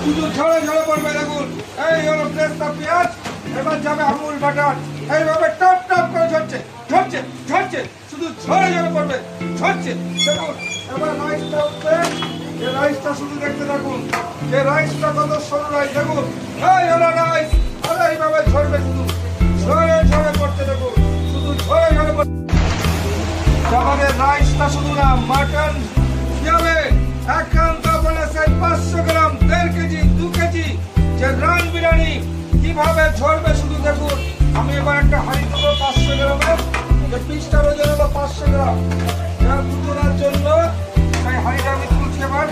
শুধু ঝরে ঝরে পড়বে। দেখুন এই হলো ফ্রেশটা পেঁয়াজ, এবার যাবে আমুল বাটার, এইভাবে টপ টপ করে ঝরছে ঝরছে ঝরছে, শুধু ঝরে ঝরে পড়বে ঝরছে। দেখুন এবার রাইসটা উঠবে, এই রাইসটা শুধু দেখতে থাকুন, যে রাইসটা কত সরু রাইস। দেখুন এই হলো রাইস, আর এইভাবে ঝরবে, শুধু ঝরে ঝরে পড়ছে। দেখুন শুধু ঝরে ঝরে পড়ছে। আমাদের রাইসটা শুধু না, মাটন কি হবে একান্ত বলেছে 500 গ্রাম, 1.5 কেজি, 2 কেজি যে রান বিরিয়ানি কিভাবে ঝরবে শুধু দেখুন। আমি এবার একটা হাঁড়ি দেবো 500 গ্রামের, যে পিসটার ওজন হলো 500 গ্রাম, যা দুজনের জন্য সেই হাঁড়িটা আমি তুলছি এবার।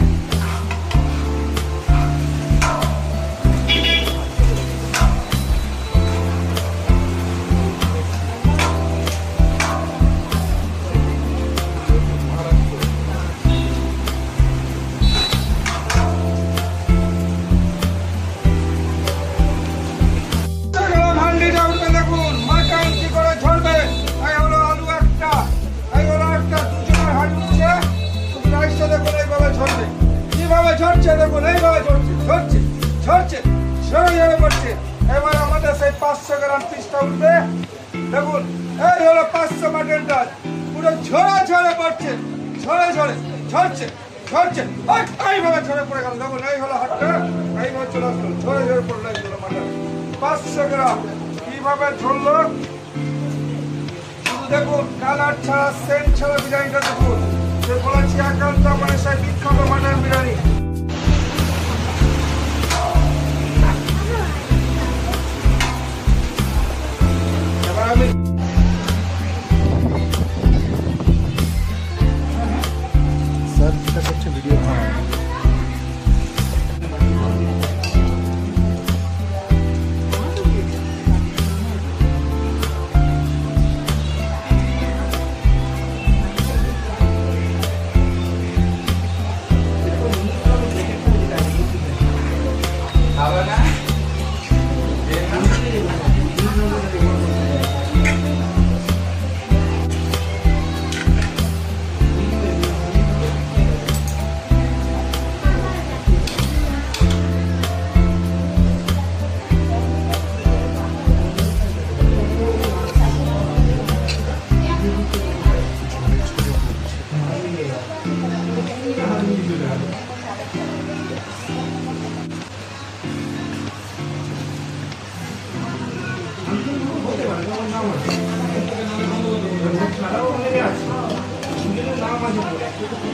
এবার আমাদের সেই 500 গ্রাম পিসটা উঠবে। দেখুন এই হলো 500 মাটনটা, পুরো ঝরে ঝরে পড়ছে, ঝরে ঝরে ঝরছে ঝরছে, এইভাবে ঝরে পড়ে গেল। দেখুন এই হলো হাতটা, এইভাবে চলে আসলো, ঝরে ঝরে পড়লো। এই হলো মাটন 500 গ্রাম কিভাবে ঝরলো শুধু দেখুন। কালার ছাড়া, সেন্ট ছাড়া বিরিয়ানিটা দেখুন, যে বলেছি একান্ত মানে সেই বিখ্যাত মাটন বিরিয়ানি। স্যার যেটা করছে ভিডিও নাম আছে